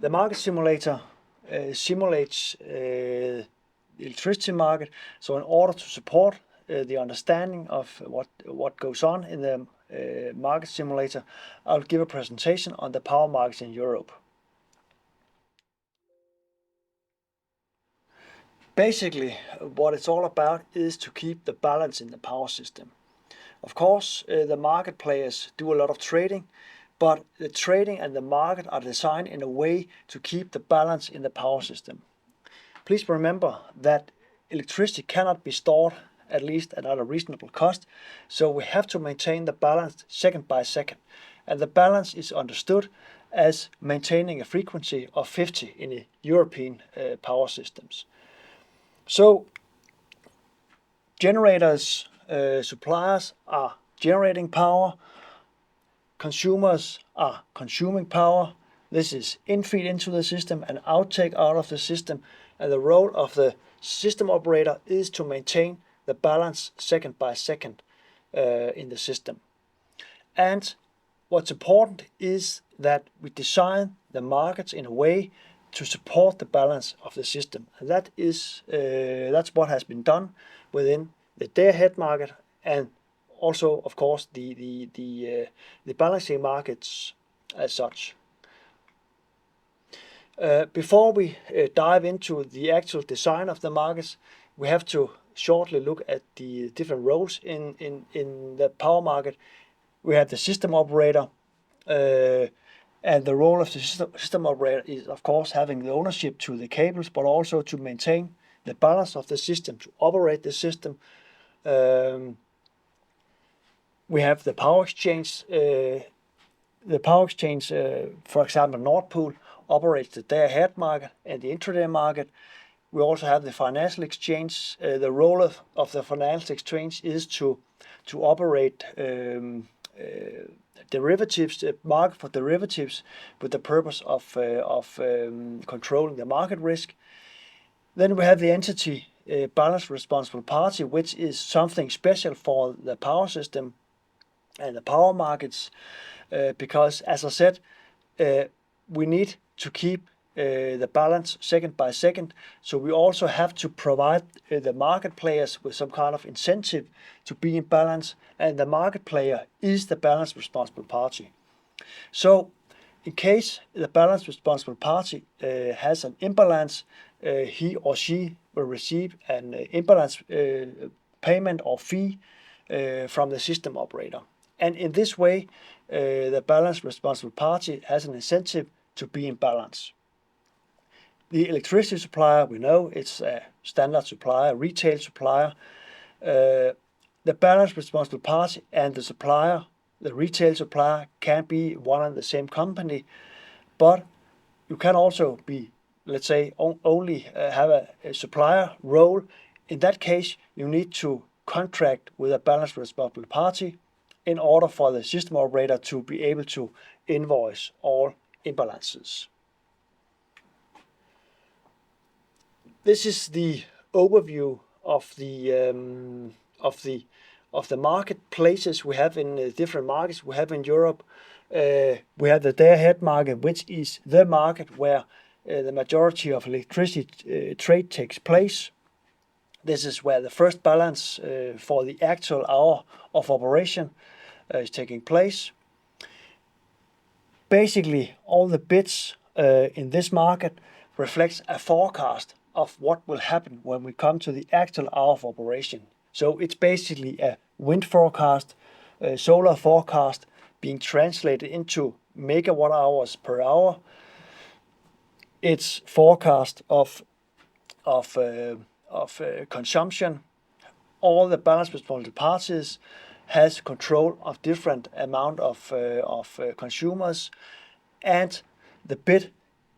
The market simulator simulates the electricity market. So in order to support the understanding of what goes on in the market simulator, I'll give a presentation on the power markets in Europe. Basically, what it's all about is to keep the balance in the power system. Of course, the market players do a lot of trading, but the trading and the market are designed in a way to keep the balance in the power system. Please remember that electricity cannot be stored, at least at a reasonable cost, so we have to maintain the balance second by second. And the balance is understood as maintaining a frequency of 50 in the European power systems. So generators, suppliers are generating power, consumers are consuming power. This is in-feed into the system and outtake out of the system, and the role of the system operator is to maintain the balance second by second in the system. And what's important is that we design the markets in a way to support the balance of the system, and that's what has been done within the day-ahead market, and also, of course, the balancing markets as such. Before we dive into the actual design of the markets, we have to shortly look at the different roles in the power market. We have the system operator, and the role of the system operator is, of course, having the ownership to the cables, but also to maintain the balance of the system, to operate the system. We have the power exchange. The power exchange, for example, Nord Pool, operates the day-ahead market and the intraday market. We also have the financial exchange. The role of the financial exchange is to operate derivatives, the market for derivatives, with the purpose of controlling the market risk. Then we have the entity balance responsible party, which is something special for the power system and the power markets, because, as I said, we need to keep the balance second by second. So we also have to provide the market players with some kind of incentive to be in balance, and the market player is the balance responsible party. So in case the balance responsible party has an imbalance, he or she will receive an imbalance payment or fee from the system operator. And in this way, the balance responsible party has an incentive to be in balance. The electricity supplier, we know it's a standard supplier, a retail supplier. The balance responsible party and the supplier, the retail supplier, can be one and the same company, but you can also be, let's say, only have a supplier role. In that case, you need to contract with a balance responsible party in order for the system operator to be able to invoice all imbalances. This is the overview of the marketplaces we have in different markets we have in Europe. We have the day-ahead market, which is the market where the majority of electricity trade takes place. This is where the first balance for the actual hour of operation is taking place. Basically, all the bits in this market reflects a forecast of what will happen when we come to the actual hour of operation. So it's basically a wind forecast, a solar forecast being translated into megawatt hours per hour. It's forecast of consumption. All the balance responsible parties has control of different amount of consumers, and the bid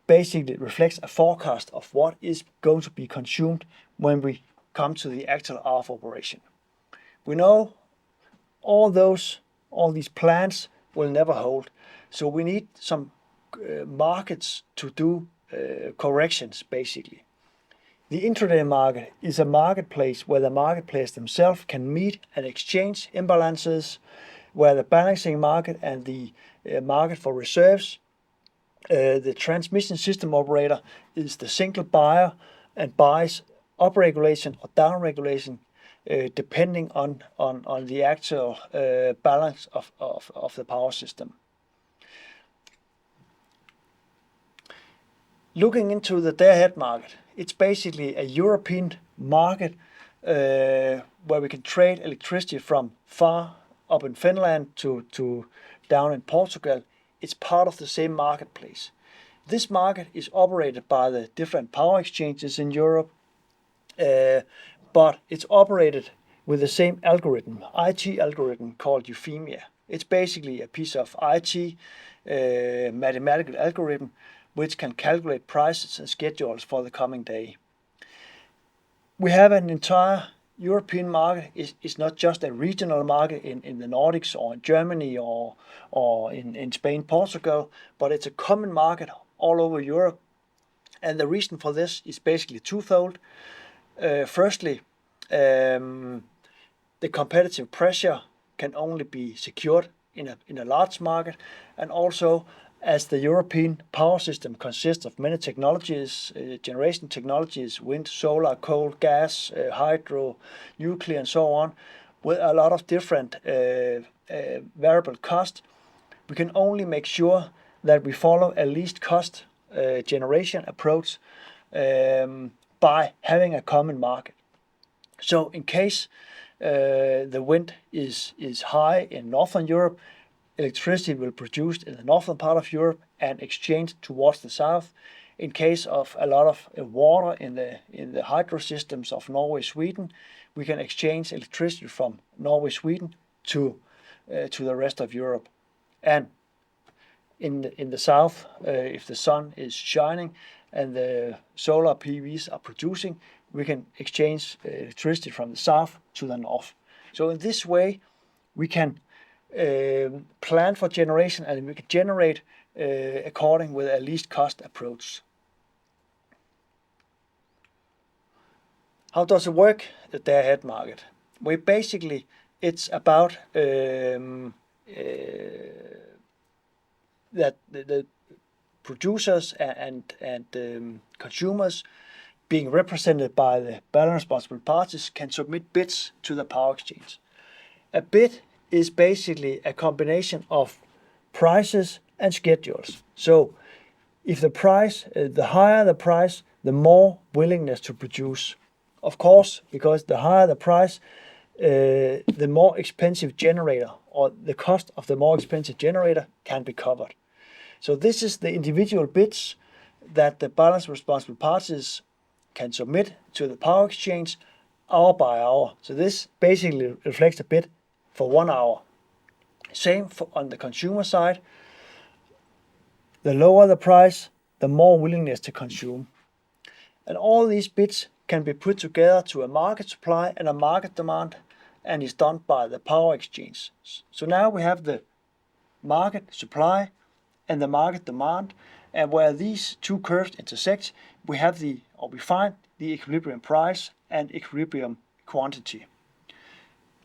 basically reflects a forecast of what is going to be consumed when we come to the actual hour of operation. We know all these plans will never hold, so we need some markets to do corrections, basically. The intraday market is a marketplace where the marketplace themselves can meet and exchange imbalances, where the balancing market and the market for reserves The transmission system operator is the single buyer and buys up-regulation or down-regulation depending on the actual balance of the power system. Looking into the day-ahead market, it's basically a European market where we can trade electricity from far up in Finland to down in Portugal. It's part of the same marketplace. This market is operated by the different power exchanges in Europe, but it's operated with the same algorithm, IT algorithm called Euphemia. It's basically a piece of IT mathematical algorithm which can calculate prices and schedules for the coming day. We have an entire European market. It's not just a regional market in the Nordics or in Germany or in Spain, Portugal, but it's a common market all over Europe. And the reason for this is basically twofold. Firstly, the competitive pressure can only be secured in a large market, and also as the European power system consists of many technologies, generation technologies, wind, solar, coal, gas, hydro, nuclear, and so on, with a lot of different variable cost, we can only make sure that we follow a least cost generation approach by having a common market. So in case the wind is high in Northern Europe, electricity will be produced in the northern part of Europe and exchanged towards the south. In case of a lot of water in the hydro systems of Norway, Sweden, we can exchange electricity from Norway, Sweden to the rest of Europe. And in the south, if the sun is shining and the solar PVs are producing, we can exchange electricity from the south to the north. So in this way, we can plan for generation, and we can generate according with a least cost approach. How does it work, the day-ahead market? It's about that the producers and consumers, being represented by the balance responsible parties, can submit bids to the power exchange. A bid is basically a combination of prices and schedules. So if the price, the higher the price, the more willingness to produce. Of course, because the higher the price, the more expensive generator, or the cost of the more expensive generator, can be covered. So this is the individual bids that the balance responsible parties can submit to the power exchange hour by hour. So this basically reflects a bid for 1 hour. Same on the consumer side. The lower the price, the more willingness to consume. And all these bids can be put together to a market supply and a market demand, and is done by the power exchange. So now we have the market supply and the market demand, and where these two curves intersect, we find the equilibrium price and equilibrium quantity.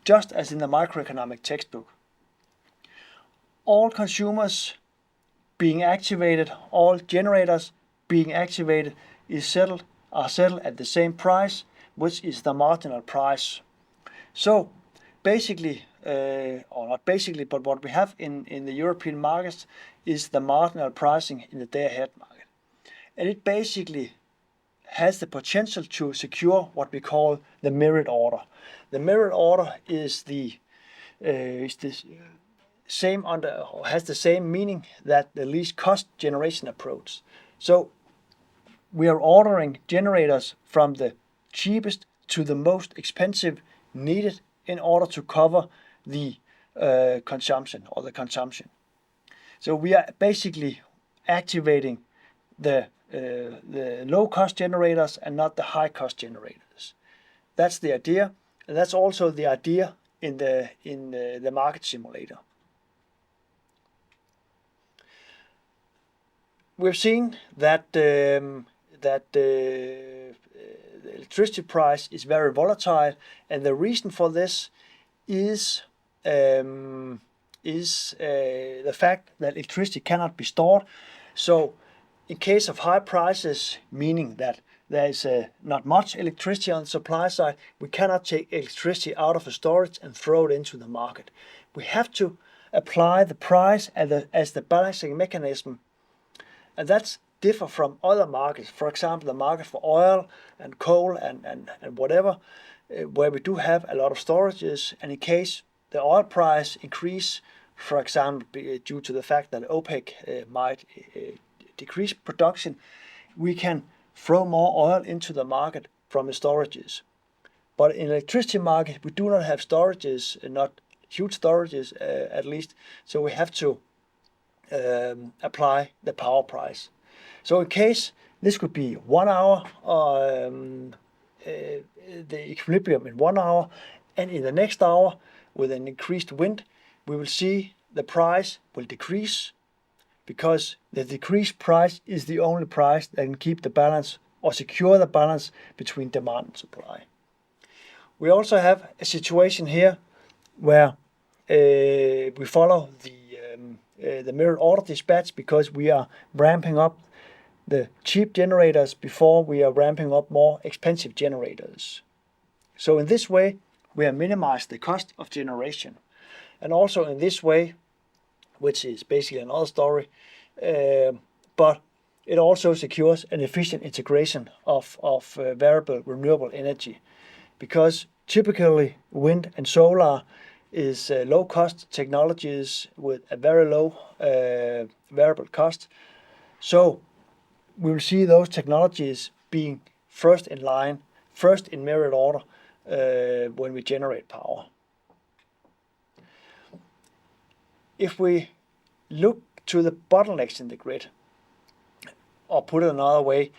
Just as in the microeconomic textbook. All consumers being activated, all generators being activated are settled at the same price, which is the marginal price. So basically, or not basically, but what we have in the European markets is the marginal pricing in the day-ahead market. And it basically has the potential to secure what we call the merit order. The merit order is has the same meaning that the least cost generation approach. So we are ordering generators from the cheapest to the most expensive needed in order to cover the consumption. So we are basically activating the low-cost generators and not the high-cost generators. That's the idea, and that's also the idea in the market simulator. We've seen that the electricity price is very volatile, and the reason for this is the fact that electricity cannot be stored. So in case of high prices, meaning that there is not much electricity on the supply side, we cannot take electricity out of the storage and throw it into the market. We have to apply the price as the balancing mechanism, and that's differ from other markets. For example, the market for oil and coal and whatever, where we do have a lot of storages, and in case the oil price increase, for example, due to the fact that OPEC might decrease production, we can throw more oil into the market from the storages. But in electricity market, we do not have storages, not huge storages at least, so we have to apply the power price. So in case this could be 1 hour, the equilibrium in 1 hour, and in the next hour, with an increased wind, we will see the price will decrease, because the decreased price is the only price that can keep the balance or secure the balance between demand and supply. We also have a situation here where we follow the mirror order dispatch, because we are ramping up the cheap generators before we are ramping up more expensive generators. So in this way, we have minimized the cost of generation. And also in this way, which is basically another story, but it also secures an efficient integration of variable renewable energy, because typically wind and solar is low-cost technologies with a very low variable cost. So we will see those technologies being first in line, first in merit order when we generate power. If we look to the bottlenecks in the grid, or put it another way,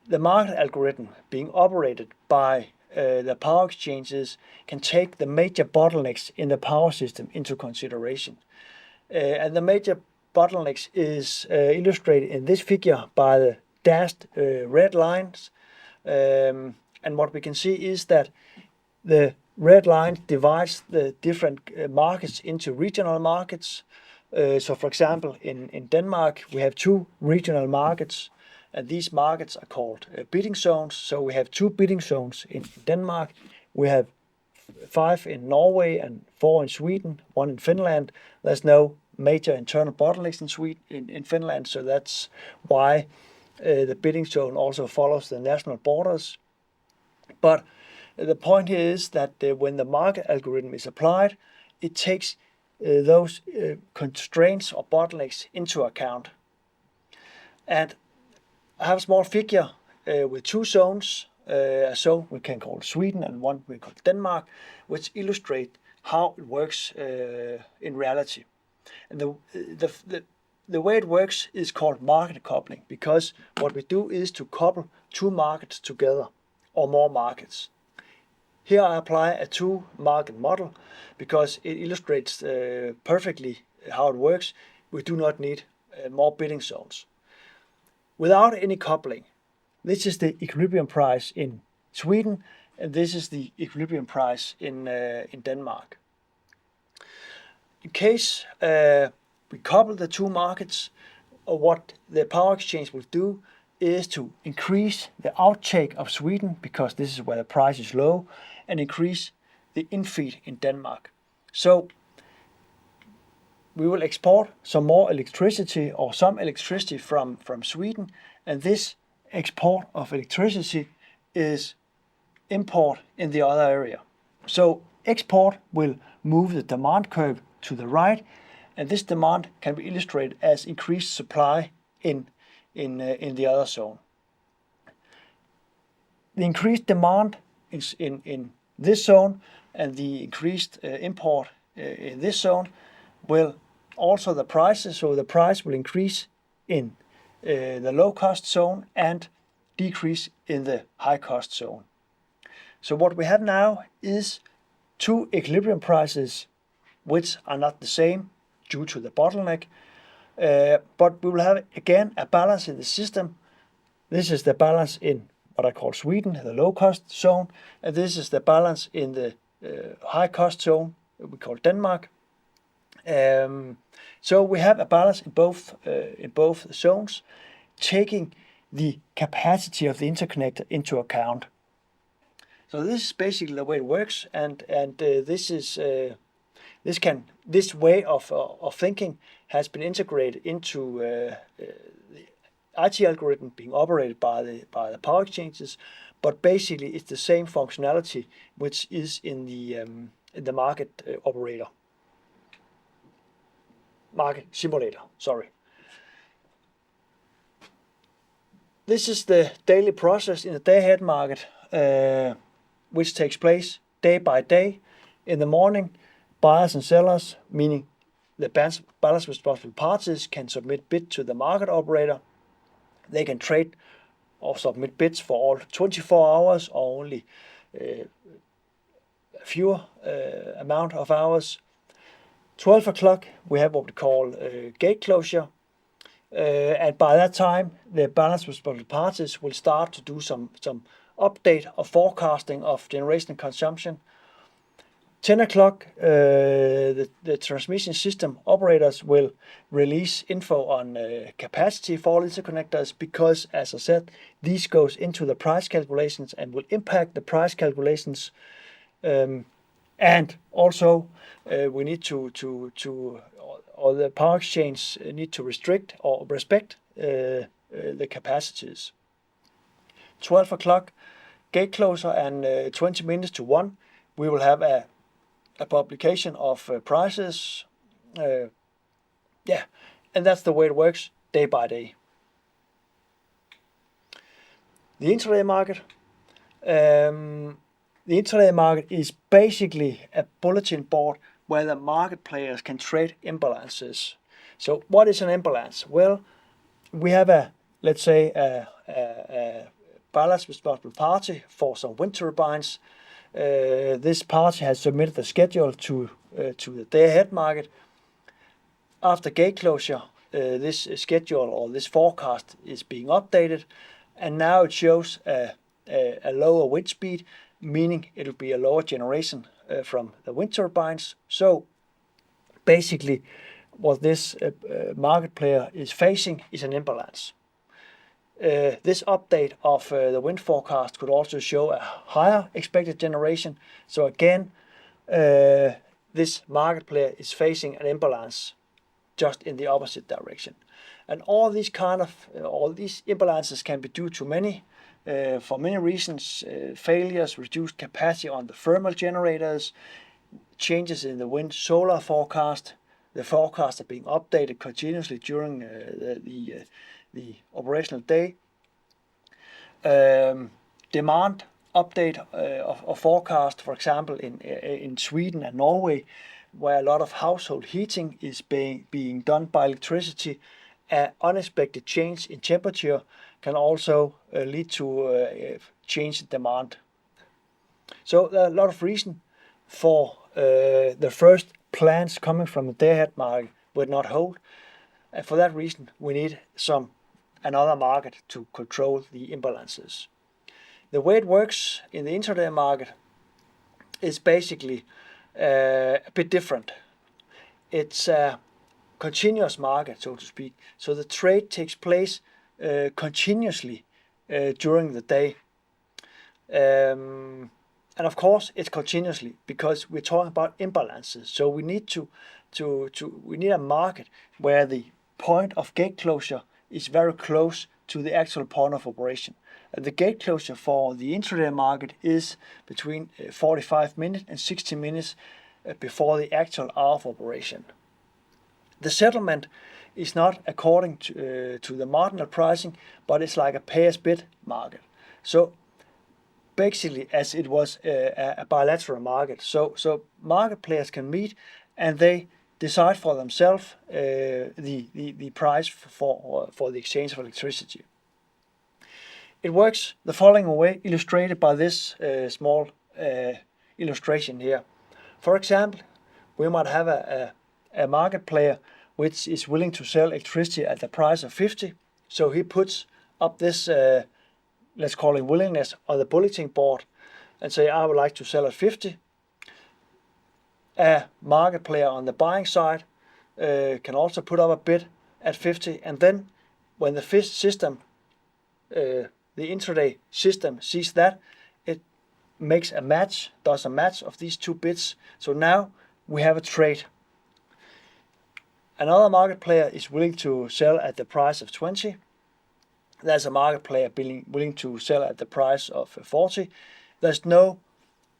the market algorithm being operated by the power exchanges can take the major bottlenecks in the power system into consideration. And the major bottlenecks is illustrated in this figure by the dashed red lines. And what we can see is that the red line divides the different markets into regional markets. So for example, in Denmark, we have 2 regional markets, and these markets are called bidding zones. So we have 2 bidding zones in Denmark. We have 5 in Norway and 4 in Sweden, 1 in Finland. There's no major internal bottlenecks in in Finland, so that's why the bidding zone also follows the national borders. But the point here is that when the market algorithm is applied, it takes those constraints or bottlenecks into account. And I have a small figure with 2 zones, a zone we can call Sweden and one we call Denmark, which illustrate how it works in reality. And the way it works is called market coupling, because what we do is to couple 2 markets together, or more markets. Here I apply a 2-market model because it illustrates perfectly how it works. We do not need more bidding zones. Without any coupling, this is the equilibrium price in Sweden, and this is the equilibrium price in Denmark. In case we couple the 2 markets, what the power exchange will do is to increase the outtake of Sweden, because this is where the price is low, and increase the infeed in Denmark. So we will export some more electricity, or some electricity from Sweden, and this export of electricity is import in the other area. So export will move the demand curve to the right, and this demand can be illustrated as increased supply in the other zone. The increased demand is in this zone, and the increased import in this zone will alter the prices, so the price will increase in the low-cost zone and decrease in the high-cost zone. So what we have now is 2 equilibrium prices which are not the same due to the bottleneck, but we will have again a balance in the system. This is the balance in what I call Sweden, the low-cost zone, and this is the balance in the high-cost zone we call Denmark. So we have a balance in both zones, taking the capacity of the interconnector into account. So this is basically the way it works, and this way of thinking has been integrated into the IT algorithm being operated by the power exchanges, but basically it's the same functionality which is in the market operator, market simulator. Sorry. This is the daily process in the day-ahead market, which takes place day by day. In the morning, buyers and sellers, meaning the balance responsible parties, can submit bid to the market operator. They can trade or submit bids for all 24 hours or only a fewer amount of hours. 12 o'clock, we have what we call gate closure. And by that time, the balance responsible parties will start to do some update or forecasting of generation and consumption. 10 o'clock, the transmission system operators will release info on capacity for interconnectors because, as I said, these goes into the price calculations and will impact the price calculations. And also, we need or the power exchange need to restrict or respect the capacities. 12 o'clock, gate closer, and 20 minutes to 1, we will have a publication of prices. And that's the way it works day by day. The intraday market. The intraday market is basically a bulletin board where the market players can trade imbalances. So what is an imbalance? Well, we have let's say a balance responsible party for some wind turbines. This party has submitted a schedule to the day-ahead market. After gate closure, this schedule or this forecast is being updated, and now it shows a lower wind speed, meaning it will be a lower generation from the wind turbines. So basically, what this market player is facing is an imbalance. This update of the wind forecast could also show a higher expected generation. So again, this market player is facing an imbalance just in the opposite direction. And all these imbalances can be due to for many reasons: failures, reduced capacity on the thermal generators, changes in the wind solar forecast. The forecasts are being updated continuously during the operational day. Demand update of forecast, for example, in Sweden and Norway, where a lot of household heating is being done by electricity. An unexpected change in temperature can also lead to change in demand. So there are a lot of reasons for the first plans coming from the day-ahead market would not hold. And for that reason, we need another market to control the imbalances. The way it works in the intraday market is basically a bit different. It's a continuous market, so to speak. So the trade takes place continuously during the day. And of course, it's continuously because we're talking about imbalances. So we need we need a market where the point of gate closure is very close to the actual point of operation. And the gate closure for the intraday market is between 45 minutes and 60 minutes before the actual hour of operation. The settlement is not according to the marginal pricing, but it's like a pay-as-bid market. So basically, as it was a bilateral market, so market players can meet and they decide for themselves the price for the exchange of electricity. It works the following way, illustrated by this small illustration here. For example, we might have a market player which is willing to sell electricity at the price of 50. So he puts up this, let's call it willingness, on the bulletin board and say, I would like to sell at 50. A market player on the buying side can also put up a bid at 50, and then when the system, the intraday system sees that, it makes a match, does a match of these two bids. So now we have a trade. Another market player is willing to sell at the price of 20. There's a market player willing to sell at the price of 40. There's no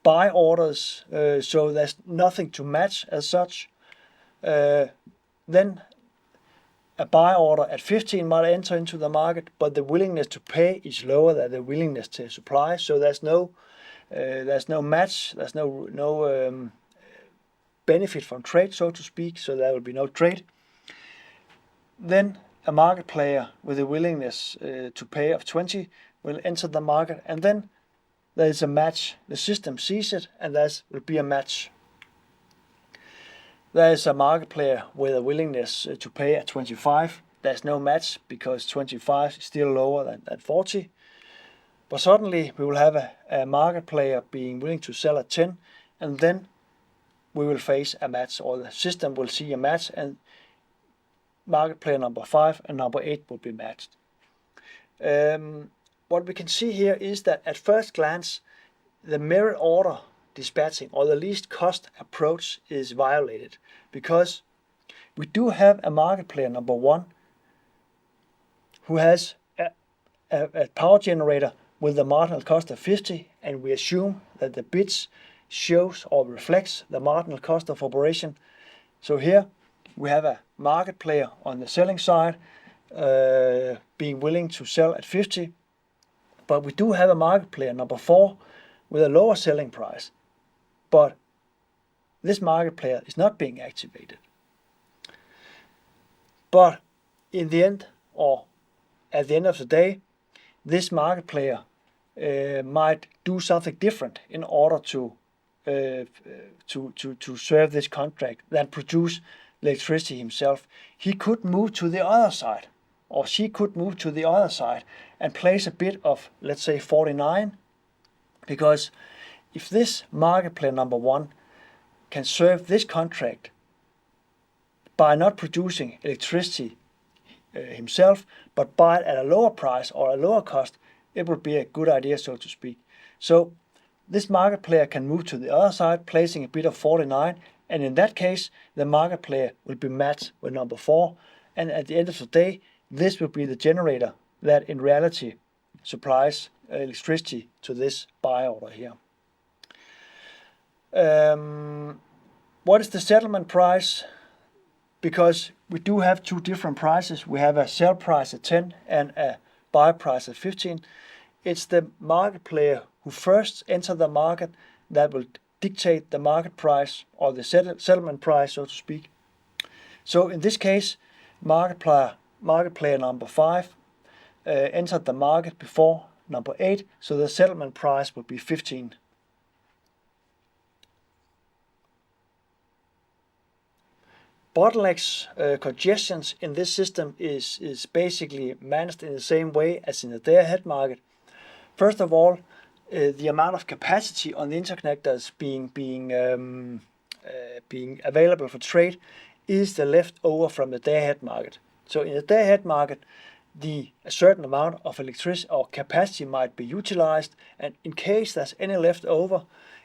buy orders, so there's nothing to match as such. Then a buy order at 15 might enter into the market, but the willingness to pay is lower than the willingness to supply. So there's no match. There's no benefit from trade, so to speak. So there will be no trade. Then a market player with a willingness to pay of 20 will enter the market, and then there is a match. The system sees it, and there will be a match. There is a market player with a willingness to pay at 25. There's no match because 25 is still lower than 40. But suddenly we will have a market player being willing to sell at 10, and then we will face a match, or the system will see a match, and market player number 5 and number 8 will be matched. What we can see here is that at first glance, the merit order dispatching, or the least cost approach, is violated, because we do have a market player number 1 who has a power generator with a marginal cost of 50, and we assume that the bids shows or reflects the marginal cost of operation. So here we have a market player on the selling side being willing to sell at 50, but we do have a market player number 4 with a lower selling price, but this market player is not being activated. But in the end, or at the end of the day, this market player might do something different in order to serve this contract than produce electricity himself. He could move to the other side, or she could move to the other side and place a bid of, let's say, 49, because if this market player number 1 can serve this contract by not producing electricity himself, but buy it at a lower price or a lower cost, it would be a good idea, so to speak. So this market player can move to the other side, placing a bid of 49, and in that case, the market player will be matched with number 4, and at the end of the day, this will be the generator that in reality supplies electricity to this buy order here. What is the settlement price? Because we do have two different prices. We have a sell price at 10 and a buy price at 15. It's the market player who first enter the market that will dictate the market price, or the settlement price, so to speak. So in this case, market player number 5 entered the market before number 8, so the settlement price will be 15. Bottlenecks, congestions in this system is basically managed in the same way as in the day-ahead market. First of all, the amount of capacity on the interconnectors being available for trade is the leftover from the day-ahead market. So in the day-ahead market, a certain amount of electricity or capacity might be utilized, and in case there's any left over,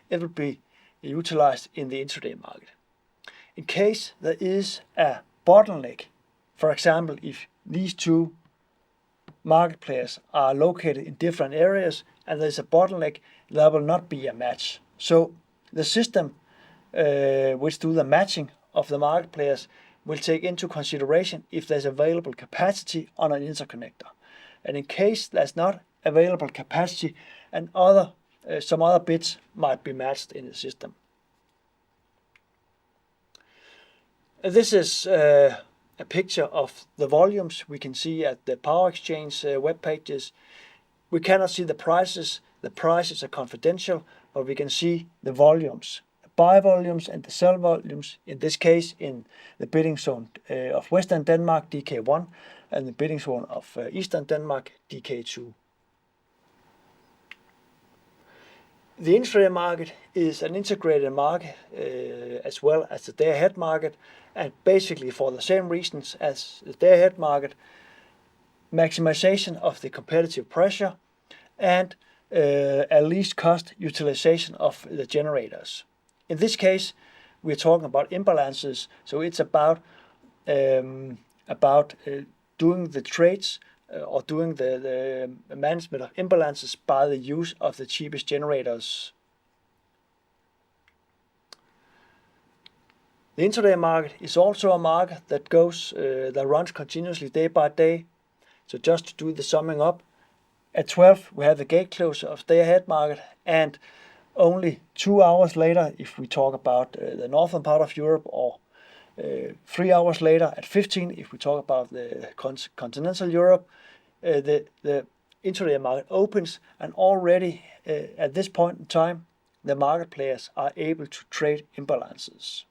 it will be utilized in the intraday market. In case there is a bottleneck, for example, if these two market players are located in different areas and there's a bottleneck, there will not be a match. So the system which do the matching of the market players will take into consideration if there's available capacity on an interconnector. And in case there's not available capacity, and some other bits might be matched in the system. This is a picture of the volumes we can see at the Power Exchange web pages. We cannot see the prices. The prices are confidential, but we can see the volumes, the buy volumes and the sell volumes, in this case in the bidding zone of Western Denmark, DK1, and the bidding zone of Eastern Denmark, DK2. The intraday market is an integrated market as well as the day-ahead market, and basically for the same reasons as the day-ahead market, maximization of the competitive pressure and a least cost utilization of the generators. In this case, we're talking about imbalances, so it's about doing the trades or doing the management of imbalances by the use of the cheapest generators. The intraday market is also a market that runs continuously day by day. So just to do the summing up, at 12 we have the gate closure of day-ahead market, and only 2 hours later, if we talk about the northern part of Europe, or 3 hours later at 15 if we talk about the continental Europe, the intraday market opens, and already at this point in time the market players are able to trade imbalances.